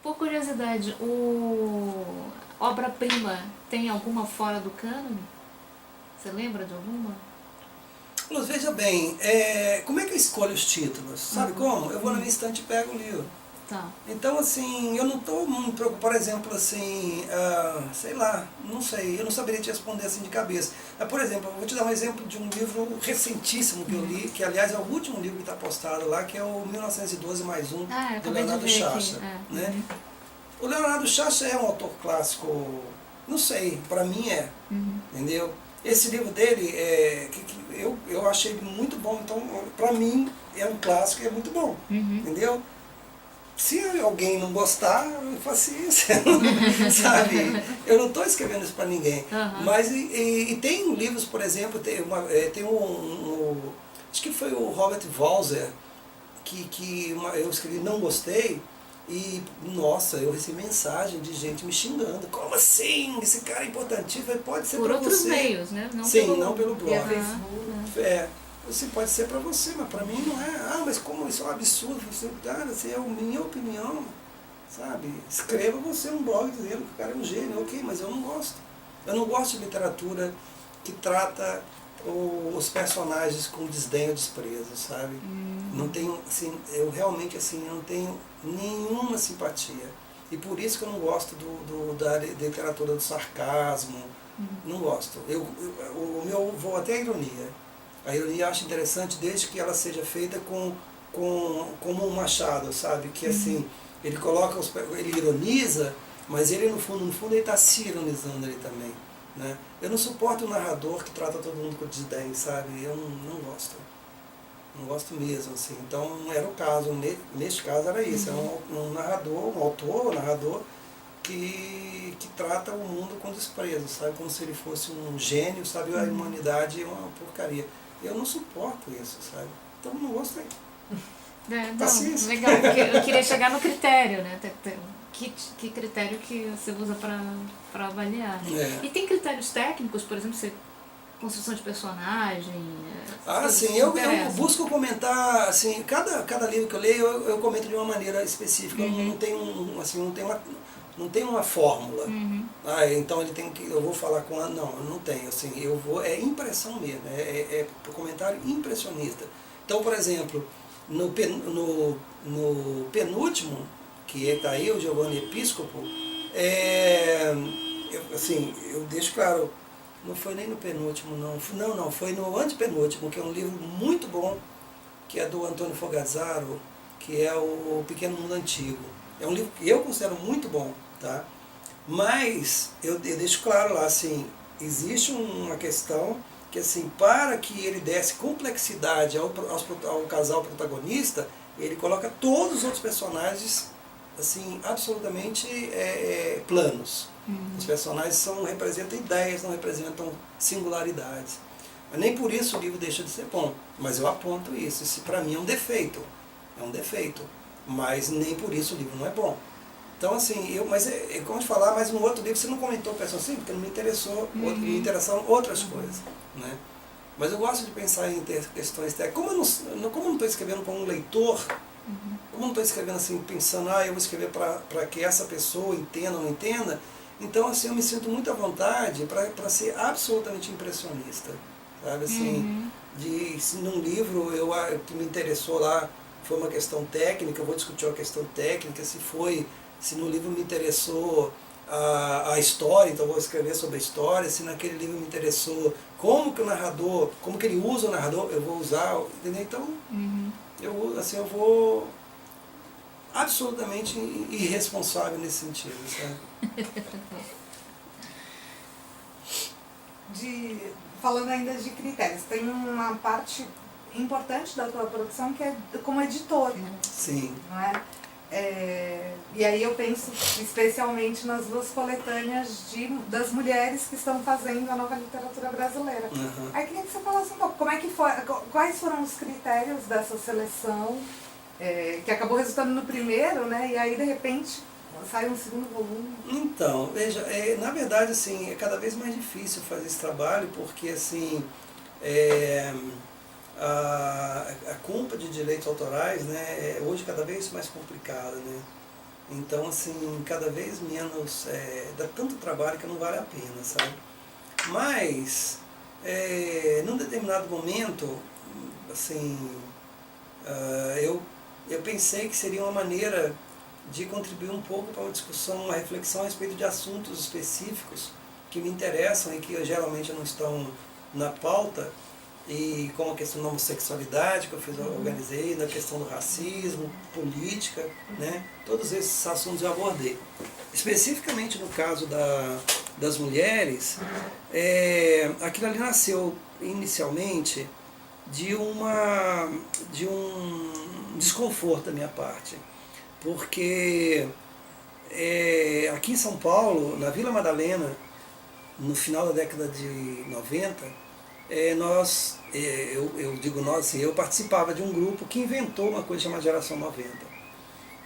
Por curiosidade, o obra-prima tem alguma fora do cânone? Você lembra de alguma? Luz, veja bem, como é que eu escolho os títulos? Sabe como? Eu vou na minha estante e pego o livro. Tá. Então, assim, eu não estou muito preocupado, por exemplo, assim, sei lá, não sei, eu não saberia te responder assim de cabeça. Mas, por exemplo, eu vou te dar um exemplo de um livro recentíssimo que eu li, que aliás é o último livro que está postado lá, que é o 1912 mais um, Ah, eu do acabei de Leonardo ver Sciascia. aqui. Né? O Leonardo Sciascia é um autor clássico, não sei, para mim é, entendeu? Esse livro dele, eu achei muito bom, então para mim é um clássico e é muito bom, entendeu? Se alguém não gostar, paciência, sabe? Eu não estou escrevendo isso para ninguém. Mas e tem livros, por exemplo, tem acho que foi o Robert Walser, eu escrevi Não Gostei, e nossa, eu recebi mensagem de gente me xingando. Como assim? Esse cara é importantíssimo, pode ser Por para outros você. meios, né? Sim, não pelo blog. Você Facebook. pode ser para você, mas para mim não é. Ah, mas como isso é um absurdo? Você, cara, assim, é a minha opinião, sabe? Escreva você um blog dizendo que o cara é um gênio, ok, mas eu não gosto. Eu não gosto de literatura que trata os personagens com desdém ou desprezo, sabe? Não tenho, assim, eu realmente assim, não tenho nenhuma simpatia. E por isso que eu não gosto da literatura do sarcasmo, não gosto. Vou até a ironia. A ironia eu acho interessante desde que ela seja feita como um Machado, sabe? Que assim, ele coloca, ele ironiza, mas ele no fundo ele está se ironizando ali também. Né? Eu não suporto um narrador que trata todo mundo com desdém, sabe? Eu não gosto. Não gosto mesmo, assim. Então era o caso, neste caso era isso, é um narrador, um autor, um narrador que trata o mundo com desprezo, sabe? Como se ele fosse um gênio, sabe? A humanidade é uma porcaria. Eu não suporto isso, sabe? Então não gostei. Não, legal, porque eu queria chegar no critério, né? Que critério que você usa para avaliar. E tem critérios técnicos, por exemplo, construção de personagem? Sim, eu busco comentar, assim, cada livro que eu leio, eu comento de uma maneira específica, não tem não tem uma fórmula. Então ele tem que, eu vou falar com a... Não, eu não tenho, assim, é impressão mesmo, é comentário impressionista. Então, por exemplo, no penúltimo, que está aí, o Giovanni Episcopo, eu deixo claro, não foi nem no penúltimo, não, foi no antepenúltimo, que é um livro muito bom, que é do Antônio Fogazzaro, que é o Pequeno Mundo Antigo. É um livro que eu considero muito bom, tá? Mas eu deixo claro lá, assim, existe uma questão que, assim, para que ele desse complexidade ao casal protagonista, ele coloca todos os outros personagens, assim, absolutamente planos. Os personagens representam ideias, não representam singularidades. Mas nem por isso o livro deixa de ser bom. Mas eu aponto isso. Isso para mim é um defeito. É um defeito. Mas nem por isso o livro não é bom. Então, assim, mas como te falar, mas no outro livro você não comentou o personagem, sim, porque não me interessou, me interessaram outras coisas. Né? Mas eu gosto de pensar em questões técnicas. Como eu não estou escrevendo para um leitor, como eu não estou escrevendo assim, pensando, eu vou escrever para que essa pessoa entenda ou não entenda, então, assim, eu me sinto muito à vontade para ser absolutamente impressionista. Sabe, assim, se num livro que me interessou lá foi uma questão técnica, eu vou discutir uma questão técnica, se no livro me interessou a história, então eu vou escrever sobre a história, se naquele livro me interessou como que ele usa o narrador, eu vou usar, entendeu? Então, eu vou absolutamente irresponsável nesse sentido, sabe? Falando ainda de critérios, tem uma parte importante da tua produção que é como editor. Sim. Não é? E aí eu penso especialmente nas duas coletâneas das mulheres que estão fazendo a nova literatura brasileira. Aí queria que você falasse um pouco como é que foi, quais foram os critérios dessa seleção, que acabou resultando no primeiro, né? E aí de repente sai um segundo volume. Então, veja, na verdade, assim, é cada vez mais difícil fazer esse trabalho, porque, assim, a compra de direitos autorais, né, é hoje cada vez mais complicada, né? Então, assim, cada vez menos, dá tanto trabalho que não vale a pena, sabe? Mas, num determinado momento, assim, eu pensei que seria uma maneira de contribuir um pouco para uma discussão, uma reflexão a respeito de assuntos específicos que me interessam e que geralmente não estão na pauta, e como a questão da homossexualidade, que eu organizei, na questão do racismo, política, né? Todos esses assuntos eu abordei. Especificamente no caso das mulheres, aquilo ali nasceu inicialmente de um desconforto da minha parte, porque aqui em São Paulo, na Vila Madalena, no final da década de 90, eu digo nós, assim, eu participava de um grupo que inventou uma coisa chamada Geração 90.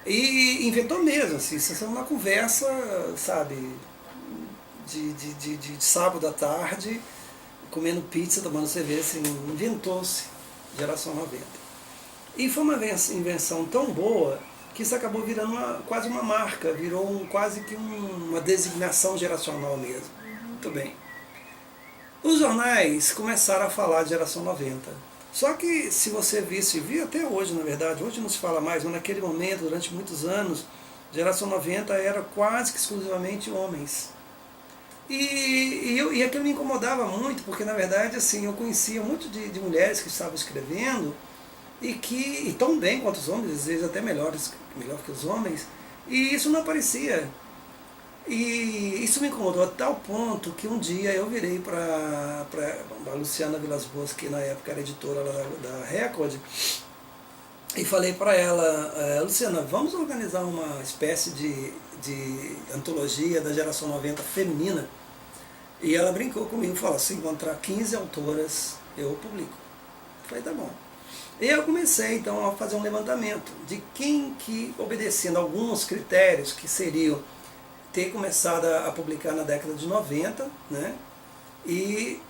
E inventou mesmo, assim, isso é uma conversa, sabe, de sábado à tarde, comendo pizza, tomando cerveja, assim, inventou-se Geração 90. E foi uma invenção tão boa que isso acabou virando quase uma marca, virou quase que uma designação geracional mesmo. Muito bem. Os jornais começaram a falar de Geração 90. Só que se você viu até hoje, na verdade, hoje não se fala mais, mas naquele momento, durante muitos anos, Geração 90 era quase que exclusivamente homens. E aquilo me incomodava muito, porque na verdade assim, eu conhecia muito de mulheres que estavam escrevendo e tão bem quanto os homens, às vezes até melhor que os homens, e isso não aparecia. E isso me incomodou a tal ponto que um dia eu virei para a Luciana Vilas Boas, que na época era editora da Record, e falei para ela, Luciana, vamos organizar uma espécie de antologia da Geração 90 feminina. E ela brincou comigo, falou, se encontrar 15 autoras, eu publico. Eu falei, tá bom. E eu comecei então a fazer um levantamento de quem que, obedecendo alguns critérios que seriam ter começado a publicar na década de 90, né? E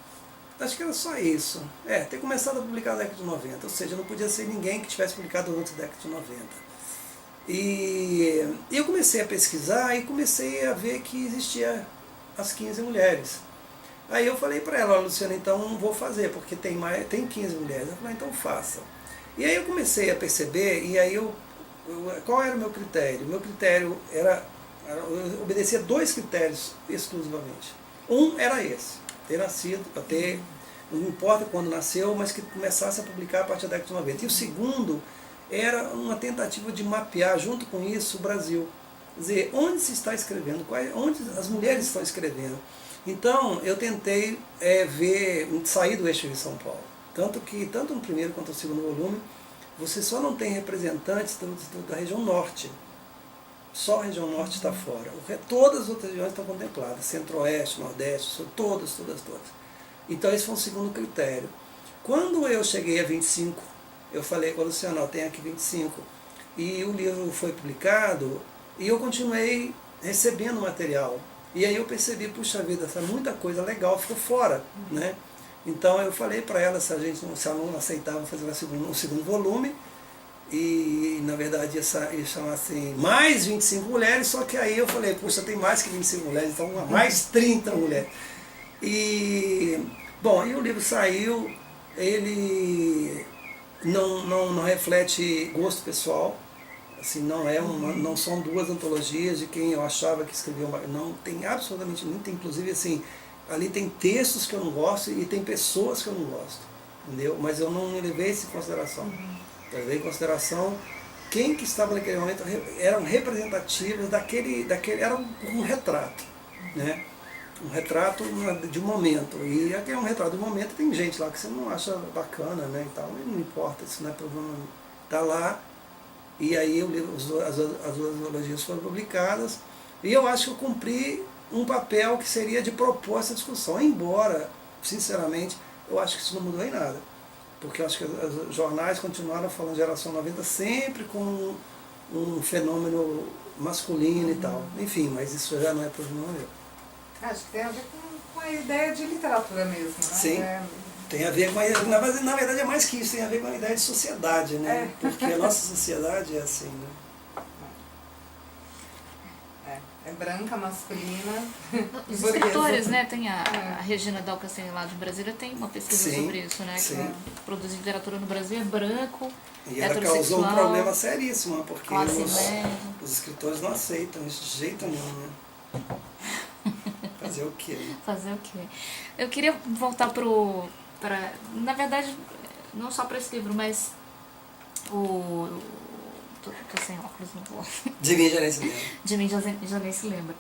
acho que era só isso. Ter começado a publicar na década de 90, ou seja, não podia ser ninguém que tivesse publicado antes da década de 90. E eu comecei a pesquisar e comecei a ver que existia as 15 mulheres. Aí eu falei para ela, Luciana, então vou fazer, porque tem 15 mulheres. Ela falou, então faça. E aí eu comecei a perceber, e aí qual era o meu critério? O meu critério eu obedecia 2 critérios exclusivamente. Um era esse, ter nascido, não importa quando nasceu, mas que começasse a publicar a partir da década de 90. E o segundo era uma tentativa de mapear, junto com isso, o Brasil. Quer dizer, onde se está escrevendo, onde as mulheres estão escrevendo. Então, eu tentei sair do eixo de São Paulo. Tanto no primeiro quanto no segundo volume, você só não tem representantes da região norte. Só a região norte está fora. Todas as outras regiões estão contempladas. Centro-oeste, nordeste, sul, todas. Então esse foi um segundo critério. Quando eu cheguei a 25, eu falei com a Luciana, tem aqui 25. E o livro foi publicado e eu continuei recebendo material. E aí eu percebi, puxa vida, muita coisa legal ficou fora, né? Então eu falei para ela se ela não aceitava fazer um segundo volume. E na verdade ia chamar assim, mais 25 mulheres, só que aí eu falei, puxa, tem mais que 25 mulheres, então mais 30 mulheres. E, bom, e o livro saiu, ele não reflete gosto pessoal, assim, não são 2 antologias de quem eu achava que escreveu, não tem absolutamente muito, inclusive assim, ali tem textos que eu não gosto e tem pessoas que eu não gosto, entendeu? Mas eu não levei isso em consideração. Eu levei em consideração quem que estava naquele momento, eram representativos era um retrato, né? Um retrato de um momento. E aquele é um retrato de um momento, tem gente lá que você não acha bacana, né? E tal, não importa, isso não é problema. Está lá, e aí as 2 antologias foram publicadas, e eu acho que eu cumpri um papel que seria de propor essa discussão, embora, sinceramente, eu acho que isso não mudou em nada. Porque eu acho que os jornais continuaram falando de Geração 90 sempre com um fenômeno masculino e tal. Enfim, mas isso já não é problema meu. Acho que tem a ver com a ideia de literatura mesmo, né? Sim, tem a ver com na verdade é mais que isso, tem a ver com a ideia de sociedade, né? Porque a nossa sociedade é assim, né? É branca, masculina. Os escritores, né? Tem a Regina Dalcassene lá de Brasília, tem uma pesquisa sobre isso, né? Sim. Que produzir literatura no Brasil é branco, e ela causou um problema seríssimo, porque os escritores não aceitam isso de jeito nenhum, né? Fazer o quê? Fazer o quê? Eu queria voltar na verdade, não só para esse livro, mas tô sem óculos, não vou. De mim já nem se lembra. De mim já nem se lembra.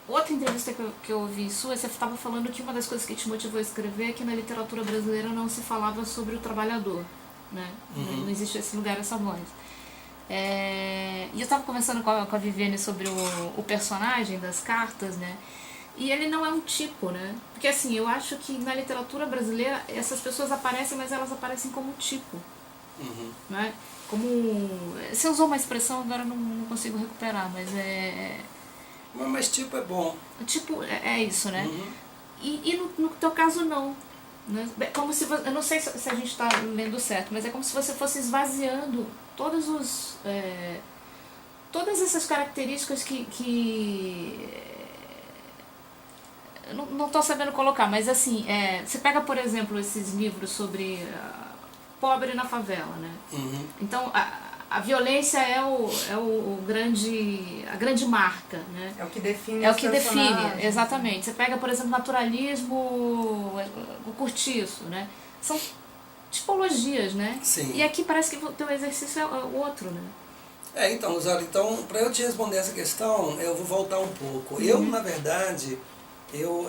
Outra entrevista que eu ouvi sua, você estava falando que uma das coisas que te motivou a escrever é que na literatura brasileira não se falava sobre o trabalhador, né? Não existe esse lugar, essa voz. E eu estava conversando com a Viviane sobre o personagem das cartas, né? E ele não é um tipo, né? Porque assim, eu acho que na literatura brasileira essas pessoas aparecem, mas elas aparecem como tipo. Né? Como... Você usou uma expressão, agora não consigo recuperar, mas Mas tipo é bom. Tipo, é isso, né? E no teu caso não. Né? Como se eu não sei se a gente está lendo certo, mas é como se você fosse esvaziando todas essas características que eu não estou sabendo colocar, mas assim, você pega, por exemplo, esses livros sobre pobre na favela, né? Então, a violência é a grande marca, né? É o que define É o que define, exatamente. Você pega, por exemplo, naturalismo, o cortiço, né? São tipologias, né? Sim. E aqui parece que o teu exercício é o outro, né? Então, Zara, para eu te responder essa questão, eu vou voltar um pouco. Eu, na verdade,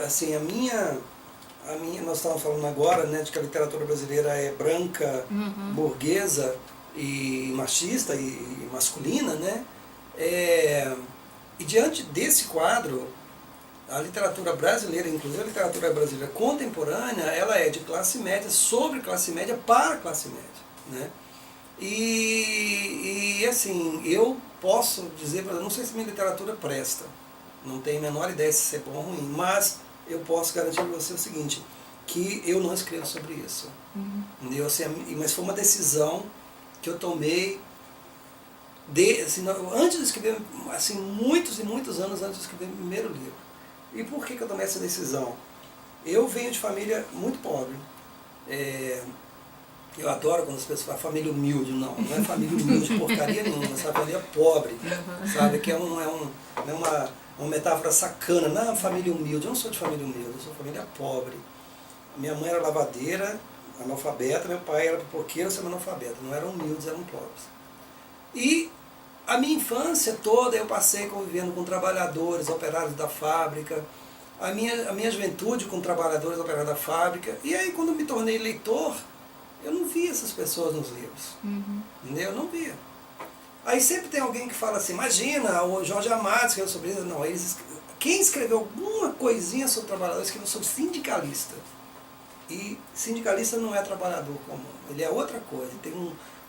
assim, nós estávamos falando agora, né, de que a literatura brasileira é branca, burguesa e machista e masculina, né? E diante desse quadro, a literatura brasileira, inclusive a literatura brasileira contemporânea, ela é de classe média, sobre classe média, para classe média, né? E assim, eu posso dizer, não sei se minha literatura presta, não tenho a menor ideia se é bom ou ruim, mas eu posso garantir para você o seguinte, que eu não escrevo sobre isso. Entendeu? Assim, mas foi uma decisão que eu tomei assim, antes de escrever, assim, muitos e muitos anos antes de escrever o primeiro livro. E por que eu tomei essa decisão? Eu venho de família muito pobre. Eu adoro quando as pessoas falam família humilde. Não é família humilde porcaria nenhuma, essa família pobre, sabe? Que é uma metáfora sacana. Não, família humilde. Eu não sou de família humilde, eu sou de família pobre. Minha mãe era lavadeira, analfabeta, meu pai era pipoqueiro, semi-analfabeto. Não eram humildes, eram pobres. E a minha infância toda eu passei convivendo com trabalhadores, operários da fábrica, a minha juventude com trabalhadores, operários da fábrica. E aí quando eu me tornei leitor, eu não via essas pessoas nos livros. Entendeu? Eu não via. Aí sempre tem alguém que fala assim, imagina, o Jorge Amado escreveu sobre isso. Não, quem escreveu alguma coisinha sobre trabalhador escreveu sobre sindicalista. E sindicalista não é trabalhador comum, ele é outra coisa. Tem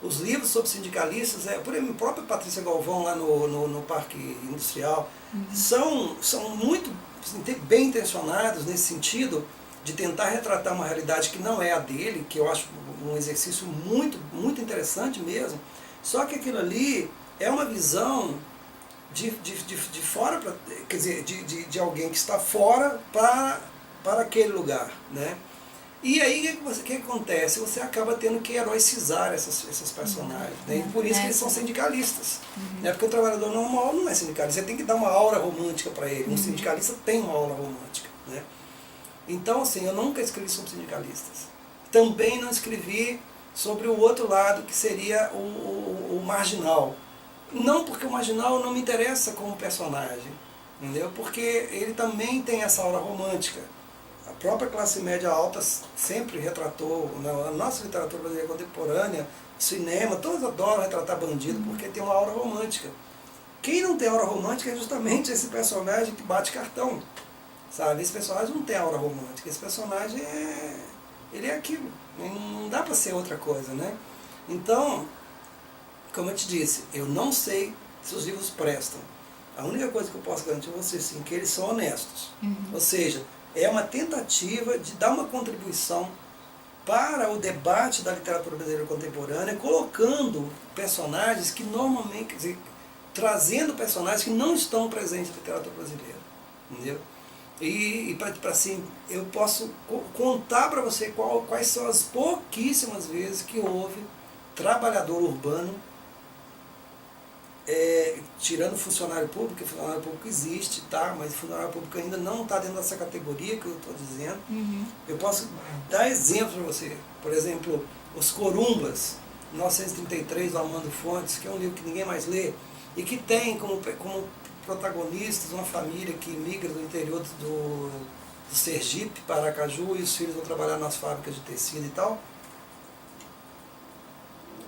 os livros sobre sindicalistas, por exemplo, a própria Patrícia Galvão lá no Parque Industrial, são muito bem intencionados nesse sentido de tentar retratar uma realidade que não é a dele, que eu acho um exercício muito, muito interessante mesmo. Só que aquilo ali é uma visão de fora, quer dizer, de alguém que está fora para aquele lugar, né? E aí o que acontece? Você acaba tendo que heroicizar essas personagens, né? E por isso que eles são sindicalistas. Né? Porque o trabalhador normal não é sindicalista, você tem que dar uma aura romântica para ele. Um sindicalista tem uma aura romântica. Né? Então, assim, eu nunca escrevi sobre sindicalistas. Também não escrevi sobre o outro lado, que seria o marginal. Não porque o marginal não me interessa como personagem, entendeu? Porque ele também tem essa aura romântica. A própria classe média alta sempre retratou, a nossa literatura brasileira contemporânea, cinema, todos adoram retratar bandido porque tem uma aura romântica. Quem não tem aura romântica é justamente esse personagem que bate cartão, sabe? Esse personagem não tem aura romântica, esse personagem ele é aquilo, não dá para ser outra coisa, né? Então, como eu te disse, eu não sei se os livros prestam. A única coisa que eu posso garantir a você, sim, é que eles são honestos. Ou seja, é uma tentativa de dar uma contribuição para o debate da literatura brasileira contemporânea, colocando personagens que normalmente, quer dizer, trazendo personagens que não estão presentes na literatura brasileira, entendeu? E para assim, eu posso contar para você quais são as pouquíssimas vezes que houve trabalhador urbano, tirando funcionário público, funcionário público existe, tá? Mas funcionário público ainda não está dentro dessa categoria que eu estou dizendo. Eu posso dar exemplos para você. Por exemplo, Os Corumbas, 1933, do Armando Fontes, que é um livro que ninguém mais lê, e que tem como protagonistas uma família que migra do interior do Sergipe para Aracaju, e os filhos vão trabalhar nas fábricas de tecido e tal.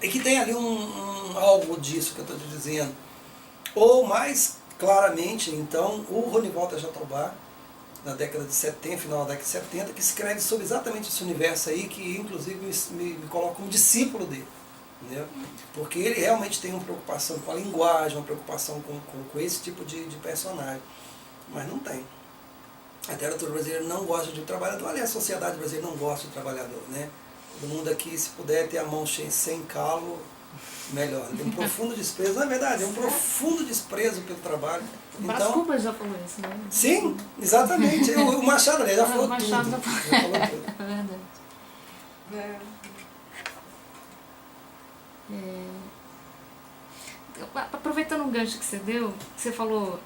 E que tem ali algo disso que eu estou te dizendo. Ou mais claramente, então, o Ronivaldo Jatobá, na década de 70, final da década de 70, que escreve sobre exatamente esse universo aí, que inclusive me coloca como discípulo dele. Entendeu? Porque ele realmente tem uma preocupação com a linguagem, uma preocupação com esse tipo de personagem. Mas não tem. A literatura brasileira não gosta de trabalhador, aliás, a sociedade brasileira não gosta de trabalhador, né? Todo mundo aqui, se puder ter a mão sem calo, melhor. Tem um profundo desprezo, não é verdade? É um profundo desprezo pelo trabalho. Brás Cubas já falou isso, né? Sim, exatamente. O Machado, né, já falou tudo. Já falou tudo. É verdade. Aproveitando um gancho que você deu, você falou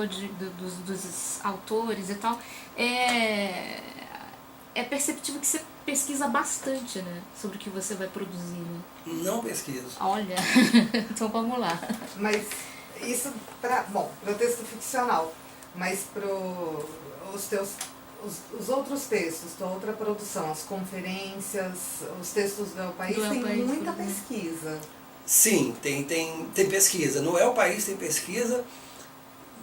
dos autores e tal, é perceptível que você pesquisa bastante, né, sobre o que você vai produzir, né? Não pesquiso. Olha, então vamos lá. Mas isso para o texto ficcional, mas para os outros textos, tua outra produção, as conferências, os textos do El País, tem muita pesquisa. Sim, tem pesquisa. No El País tem pesquisa,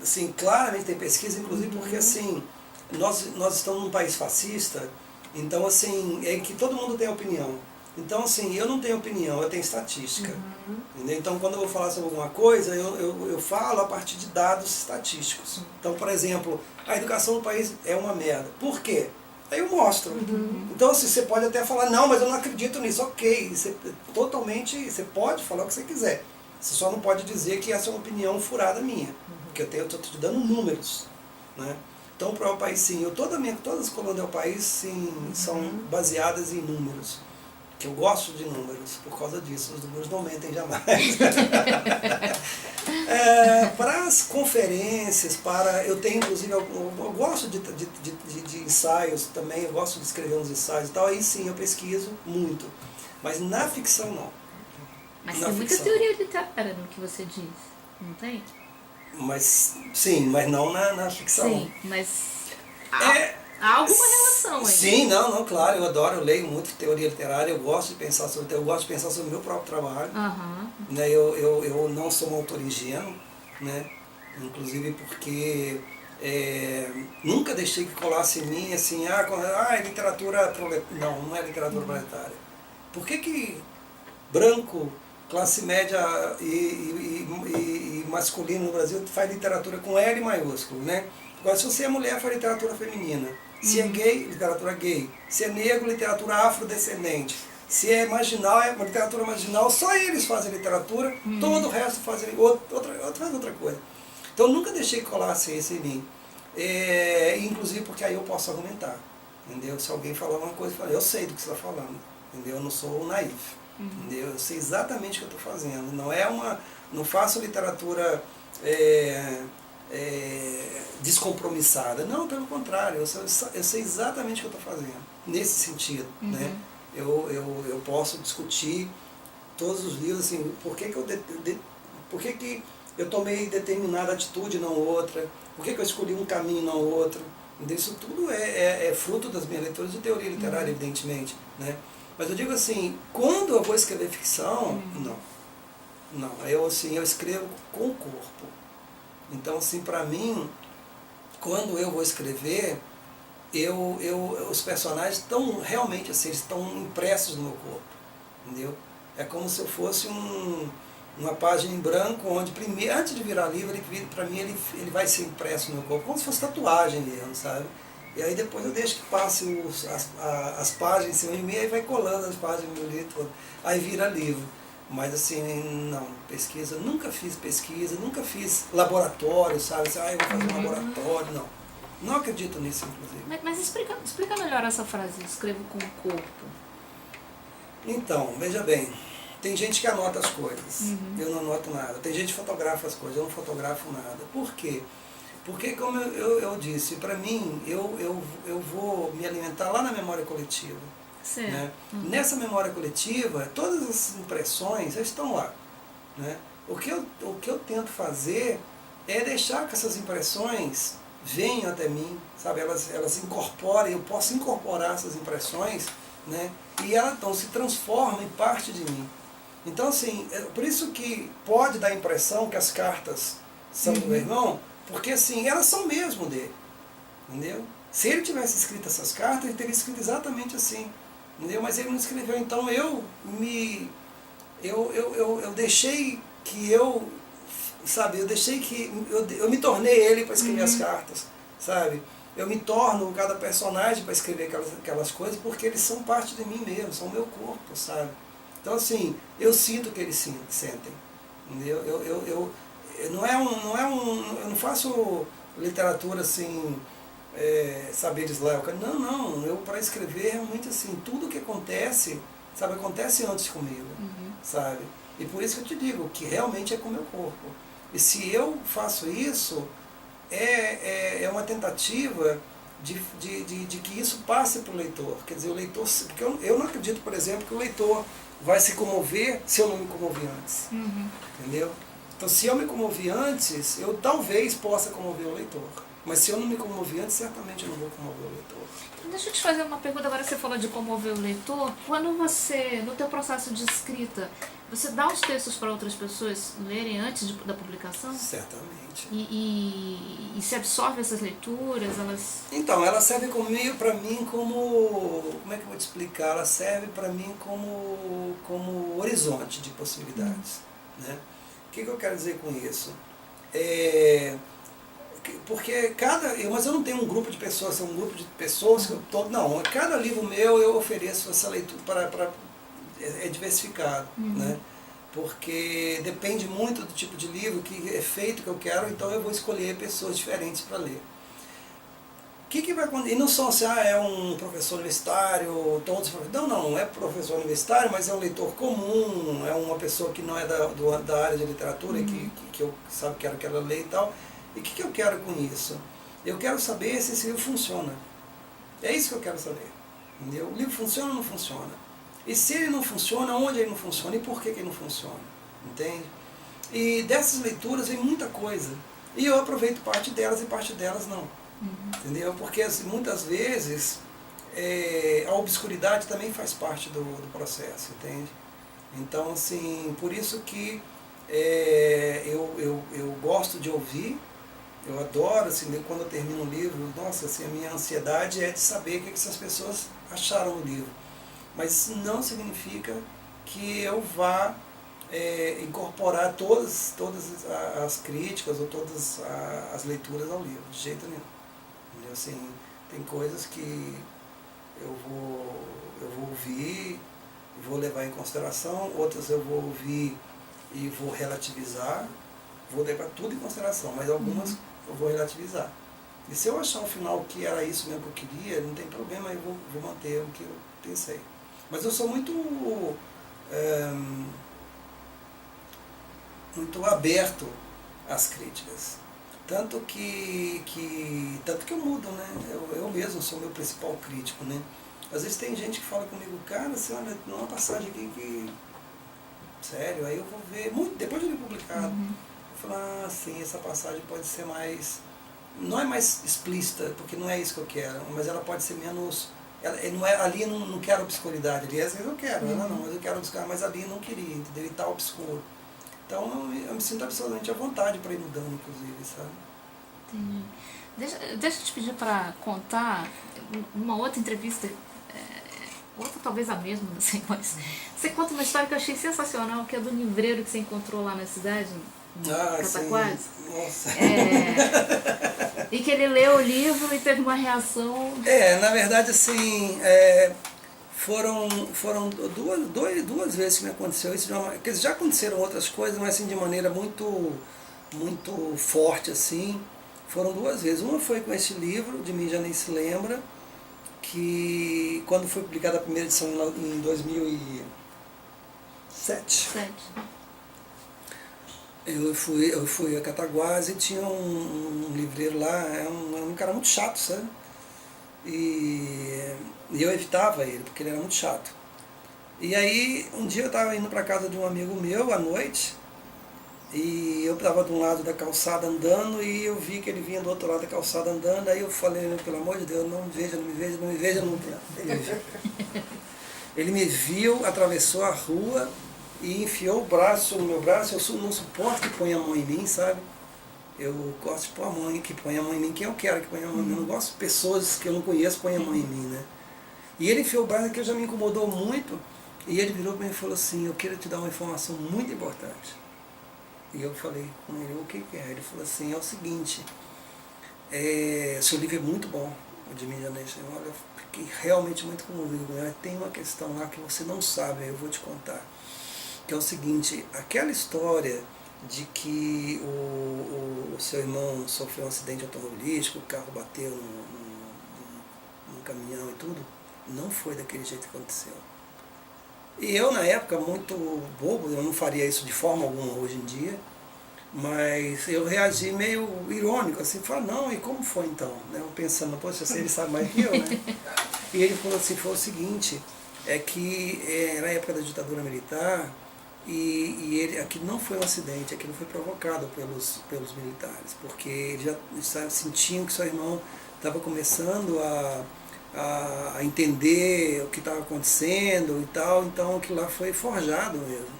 assim, claramente tem pesquisa, inclusive porque assim, nós estamos num país fascista, então assim, é que todo mundo tem opinião. Então assim, eu não tenho opinião, eu tenho estatística. Entendeu? Então quando eu vou falar sobre alguma coisa, eu falo a partir de dados estatísticos. Então, por exemplo, a educação no país é uma merda. Por quê? Aí eu mostro. Então assim, você pode até falar, não, mas eu não acredito nisso. Ok, você pode falar o que você quiser. Você só não pode dizer que essa é uma opinião furada minha. Porque eu estou te dando números. Né? Então, para o país, sim, todas as colunas do país, sim, são baseadas em números. Que eu gosto de números, por causa disso, os números não mentem jamais. Para as conferências, eu tenho inclusive, eu gosto de ensaios também, eu gosto de escrever uns ensaios e tal, aí sim eu pesquiso muito. Mas na ficção não. Mas tem muita teoria literária no que você diz, não tem? Mas, sim, mas não na ficção. Sim, mas há alguma relação aí. Sim, não, claro, eu leio muito teoria literária, eu gosto de pensar sobre o meu próprio trabalho. Né, eu não sou um autor ingênuo, né, inclusive porque nunca deixei que colasse em mim assim, é literatura proletária. Não é literatura proletária. Por que branco, classe média e masculino no Brasil faz literatura com L maiúsculo, né? Agora, se você é mulher, faz literatura feminina. Se é gay, literatura gay. Se é negro, literatura afrodescendente. Se é marginal, é uma literatura marginal. Só eles fazem literatura, todo o resto fazem outra coisa. Então, eu nunca deixei que colasse isso em mim. Inclusive porque aí eu posso argumentar. Entendeu? Se alguém falar uma coisa, eu sei do que você está falando. Entendeu? Eu não sou naif. Entendeu? Eu sei exatamente o que eu estou fazendo. Não faço literatura descompromissada. Não, pelo contrário, eu sei exatamente o que eu estou fazendo. Nesse sentido. Né? Eu posso discutir todos os livros, assim, por que eu tomei determinada atitude e não outra, por que eu escolhi um caminho e não outro. Isso tudo é fruto das minhas leituras de teoria literária, evidentemente. Né? Mas eu digo assim, quando eu vou escrever ficção, não. Eu escrevo com o corpo. Então, assim, para mim, quando eu vou escrever, os personagens estão realmente assim, eles estão impressos no meu corpo. Entendeu? É como se eu fosse uma página em branco, onde primeiro, antes de virar livro, para mim ele vai ser impresso no meu corpo, como se fosse tatuagem mesmo, sabe? E aí depois eu deixo que passe as páginas em cima de mim, aí vai colando as páginas no meu livro todo. Aí vira livro. Mas assim, não, pesquisa, nunca fiz pesquisa, nunca fiz laboratório, sabe? Assim, eu vou fazer um laboratório, não. Não acredito nisso, inclusive. Mas explica melhor essa frase, escrevo com o corpo. Então, veja bem, tem gente que anota as coisas, eu não anoto nada. Tem gente que fotografa as coisas, eu não fotografo nada. Por quê? Porque, como eu disse, para mim, eu vou me alimentar lá na memória coletiva. Né? Nessa memória coletiva, todas as impressões estão lá. Né? O que eu tento fazer é deixar que essas impressões venham até mim, sabe? Elas incorporem, eu posso incorporar essas impressões, né? E elas então se transformam em parte de mim. Então, assim, por isso que pode dar a impressão que as cartas são do meu irmão, porque assim, elas são mesmo dele. Entendeu? Se ele tivesse escrito essas cartas, ele teria escrito exatamente assim. Entendeu? Mas ele não escreveu, então eu deixei que eu me tornei ele para escrever as cartas, sabe? Eu me torno cada personagem para escrever aquelas coisas, porque eles são parte de mim mesmo, são o meu corpo, sabe? Então assim, eu sinto o que eles sentem, entendeu? Eu não faço literatura assim, saberes lá, não, eu para escrever realmente assim, tudo que acontece, sabe, acontece antes comigo, sabe? E por isso que eu te digo, que realmente é com o meu corpo. E se eu faço isso, é uma tentativa de que isso passe para o leitor. Quer dizer, o leitor, porque eu não acredito, por exemplo, que o leitor vai se comover se eu não me comovi antes. Entendeu? Então, se eu me comovi antes, eu talvez possa comover o leitor. Mas se eu não me comovi antes, certamente eu não vou comover o leitor. Deixa eu te fazer uma pergunta, agora você falou de comover o leitor. Quando você, no teu processo de escrita, você dá os textos para outras pessoas lerem antes da publicação? Certamente. E se absorve essas leituras? Então, ela serve comigo, para mim, como é que eu vou te explicar? Ela serve para mim como horizonte de possibilidades. Né? O que eu quero dizer com isso? Porque mas eu não tenho um grupo de pessoas, é um grupo de pessoas que eu estou... Não, cada livro meu eu ofereço essa leitura é diversificado, né? Porque depende muito do tipo de livro, que efeito que eu quero, então eu vou escolher pessoas diferentes para ler. O que vai acontecer? E não são assim, é um professor universitário, todos... Não é professor universitário, mas é um leitor comum, é uma pessoa que não é da área de literatura, que eu quero que ela leia e tal. E o que eu quero com isso? Eu quero saber se esse livro funciona. É isso que eu quero saber. Entendeu? O livro funciona ou não funciona? E se ele não funciona, onde ele não funciona? E por que ele não funciona? Entende? E dessas leituras vem muita coisa. E eu aproveito parte delas e parte delas não. Entendeu? Porque assim, muitas vezes a obscuridade também faz parte do processo, entende? Então, assim, por isso que eu gosto de ouvir. Eu adoro, assim, quando eu termino um livro, nossa, assim, a minha ansiedade é de saber o que essas pessoas acharam do livro. Mas não significa que eu vá incorporar todas as críticas ou todas as leituras ao livro, de jeito nenhum. Entendeu? Assim, tem coisas que eu vou ouvir e vou levar em consideração, outras eu vou ouvir e vou relativizar, vou levar tudo em consideração, mas algumas eu vou relativizar. E se eu achar no final que era isso mesmo que eu queria, não tem problema, eu vou manter o que eu pensei. Mas eu sou muito aberto às críticas. Tanto que eu mudo, né? Eu mesmo sou o meu principal crítico, né? Às vezes tem gente que fala comigo, cara, assim, olha, tem uma passagem aqui que... Sério, aí eu vou ver, depois de eu publicado, eu falo, sim, essa passagem pode ser mais... Não é mais explícita, porque não é isso que eu quero, mas ela pode ser menos... ali eu não quero obscuridade, ali às vezes eu quero, mas eu quero obscuridade, mas ali eu não queria, entendeu? E tá obscuro. Então eu me sinto absolutamente à vontade para ir mudando, inclusive, sabe? Entendi. Deixa eu te pedir para contar uma outra entrevista, outra talvez a mesma, não sei, mas você conta uma história que eu achei sensacional, que é do livreiro que você encontrou lá na cidade, em Cataquás. Nossa. E que ele leu o livro e teve uma reação... Na verdade, assim, Foram duas vezes que me aconteceu isso, porque já aconteceram outras coisas, mas assim de maneira muito forte assim. Foram 2 vezes. Uma foi com esse livro, De Mim Já Nem Se Lembra, que quando foi publicada a primeira edição em 2007. Eu fui a Cataguases e tinha um livreiro lá, um cara muito chato, sabe? E eu evitava ele, porque ele era muito chato. E aí, um dia eu estava indo para casa de um amigo meu, à noite, e eu estava de um lado da calçada andando, e eu vi que ele vinha do outro lado da calçada andando, aí eu falei, pelo amor de Deus, não me veja, não me veja, não me veja, não me veja. Ele me viu, atravessou a rua, e enfiou o braço no meu braço. Eu não suporto que ponha a mão em mim, sabe? Eu gosto de pôr a mão, que ponha a mão em mim, quem eu quero que ponha a mão em mim. Eu não gosto de pessoas que eu não conheço ponham a mão em mim, né? E ele enfiou o braço que já me incomodou muito, e ele virou para mim e falou assim, eu quero te dar uma informação muito importante. E eu falei com ele, o que é? Ele falou assim, é o seguinte, seu livro é muito bom, o De Mim Já Nem Se Lembra. Eu fiquei realmente muito comovido, né? Tem uma questão lá que você não sabe, eu vou te contar. Que é o seguinte, aquela história de que o seu irmão sofreu um acidente automobilístico, o carro bateu no caminhão e tudo, não foi daquele jeito que aconteceu. E eu, na época, muito bobo, eu não faria isso de forma alguma hoje em dia, mas eu reagi meio irônico, assim, falei, não, e como foi então? Eu pensando, poxa, ele sabe mais que eu, né? E ele falou assim, foi o seguinte, é que na época da ditadura militar, e ele, aquilo não foi um acidente, aquilo foi provocado pelos militares, porque eles já sentiam que seu irmão estava começando a entender o que estava acontecendo e tal, então aquilo lá foi forjado mesmo.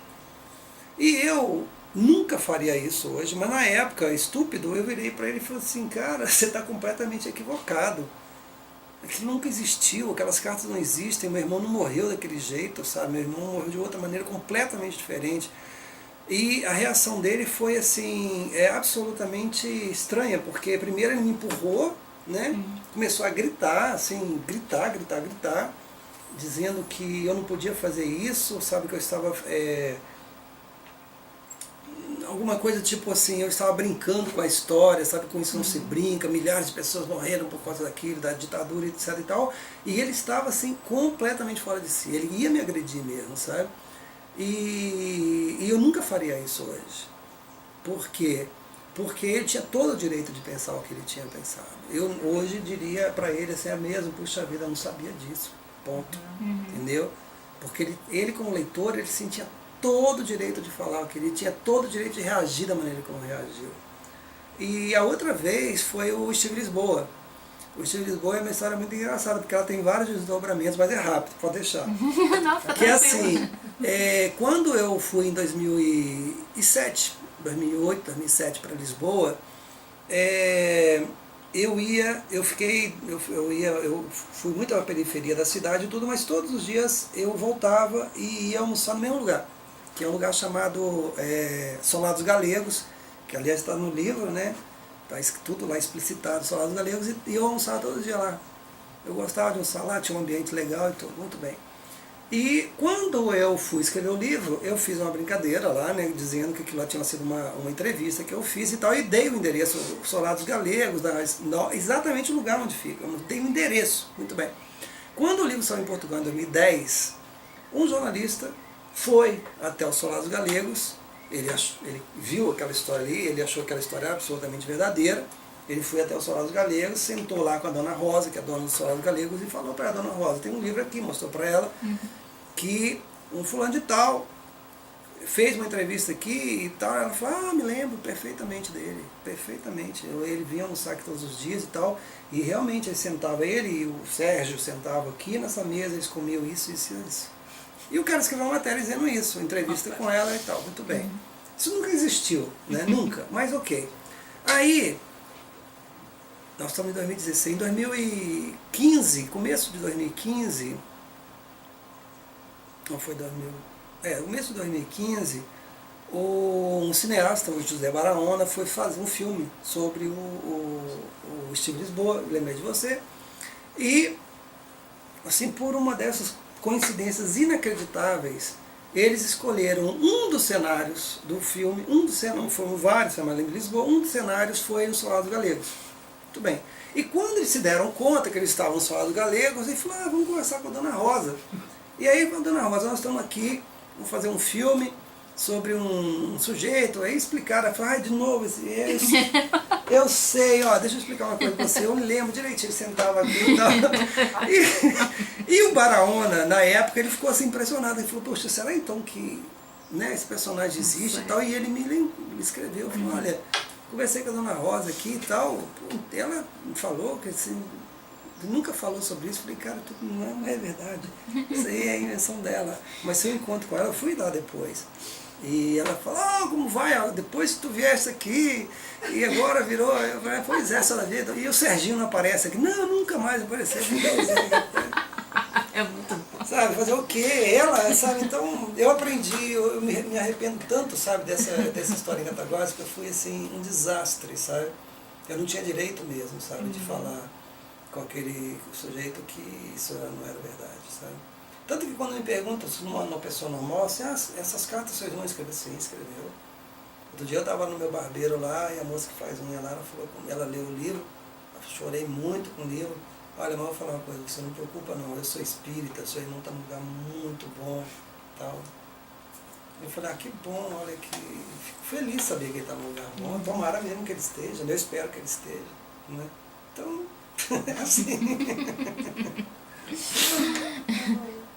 E eu nunca faria isso hoje, mas na época, estúpido, eu virei para ele e falei assim, cara, você está completamente equivocado. Aquilo nunca existiu, aquelas cartas não existem, meu irmão não morreu daquele jeito, sabe? Meu irmão morreu de outra maneira completamente diferente. E a reação dele foi assim, absolutamente estranha, porque primeiro ele me empurrou, né? Começou a gritar, assim, gritar, dizendo que eu não podia fazer isso, sabe? Que eu estava... alguma coisa tipo assim, eu estava brincando com a história, sabe, com isso não se brinca, milhares de pessoas morreram por causa daquilo, da ditadura, etc e tal, e ele estava assim, completamente fora de si, ele ia me agredir mesmo, sabe, e eu nunca faria isso hoje. Por quê? Porque ele tinha todo o direito de pensar o que ele tinha pensado. Eu hoje diria para ele assim, mesmo, puxa vida, eu não sabia disso, ponto, entendeu? Porque ele como leitor, ele sentia todo o direito de falar o que ele tinha, todo o direito de reagir da maneira como reagiu. E a outra vez foi o Steve Lisboa. O Steve Lisboa é uma história muito engraçada, porque ela tem vários desdobramentos, mas é rápido, pode deixar. Não, fica que é assim, quando eu fui em 2007, 2008, 2007 para Lisboa, eu fui muito à periferia da cidade e tudo, mas todos os dias eu voltava e ia almoçar no mesmo lugar, que é um lugar chamado Solados Galegos, que aliás está no livro, né? Está tudo lá explicitado, Solados Galegos, e eu almoçava todo dia lá. Eu gostava de almoçar lá, tinha um ambiente legal e tudo, muito bem. E quando eu fui escrever o livro, eu fiz uma brincadeira lá, né, dizendo que aquilo lá tinha sido uma entrevista que eu fiz e tal, e dei o endereço, Solados Galegos, exatamente o lugar onde fica, eu dei o endereço, muito bem. Quando o livro saiu em Portugal em 2010, um jornalista foi até os Solados Galegos, ele viu aquela história ali, ele achou aquela história absolutamente verdadeira, ele foi até os Solados Galegos, sentou lá com a dona Rosa, que é a dona dos Solados Galegos, e falou para a dona Rosa, tem um livro aqui, mostrou para ela, que um fulano de tal fez uma entrevista aqui e tal, ela falou, me lembro perfeitamente dele, perfeitamente, ele vinha almoçar aqui todos os dias e tal, e realmente ele sentava, ele e o Sérgio sentavam aqui nessa mesa, eles comiam isso. E o cara escreveu uma matéria dizendo isso, entrevista com ela e tal, muito bem. Isso nunca existiu, né? Nunca, mas ok. Aí, nós estamos em 2016, em 2015, começo de 2015, não foi 2000, começo de 2015, um cineasta, o José Barahona, foi fazer um filme sobre o Steve Lisboa, lembrei de você, e assim, por uma dessas coincidências inacreditáveis, eles escolheram um dos cenários do filme, foram vários cenários em Lisboa, um dos cenários foi nos Soldados Galegos. Muito bem. E quando eles se deram conta que eles estavam nos Soldados Galegos, eles falaram, vamos conversar com a Dona Rosa. E aí, com a Dona Rosa, nós estamos aqui, vamos fazer um filme sobre um sujeito, aí explicaram, falaram, de novo, esse eu sei, ó, deixa eu explicar uma coisa pra você, eu me lembro direitinho, ele sentava aqui e tal. E o Baraona, na época, ele ficou assim impressionado, ele falou, poxa, será então que, né, esse personagem existe e tal? E ele me escreveu, falou, olha, conversei com a Dona Rosa aqui e tal, ela me falou que assim, nunca falou sobre isso, falei, cara, tudo não é verdade, isso aí é a invenção dela. Mas se eu encontro com ela, eu fui lá depois. E ela falou, como vai? Depois que tu viesse aqui, e agora virou, eu falei, pois é, senhora vida. E o Serginho não aparece aqui. Não, nunca mais apareceu. É muito bom. Sabe, fazer o quê? Ela, sabe, então eu aprendi, eu me arrependo tanto, sabe, dessa história em Cataguases, que eu fui assim, um desastre, sabe? Eu não tinha direito mesmo, sabe, de falar com aquele sujeito que isso não era verdade, sabe? Tanto que quando me perguntam se uma pessoa normal, assim, essas cartas vocês vão escrever? Sim, escreveu. Outro dia eu estava no meu barbeiro lá, e a moça que faz unha lá, ela leu o livro, eu chorei muito com o livro. Olha, mas eu vou falar uma coisa, você não preocupa não, eu sou espírita, seu irmão está num lugar muito bom, tal. Eu falei, que bom, olha que... Fico feliz de saber que ele está num lugar bom, tomara mesmo que ele esteja, eu espero que ele esteja, né? Então, é assim.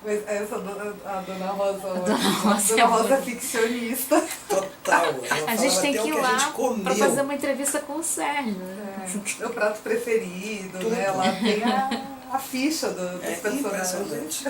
Mas essa a Dona Rosa, a Dona Rosa é ficcionista. Total. A gente tem que ir lá para fazer uma uma entrevista com o Sérgio. É o prato preferido, né? Lá tem a ficha dos personagens.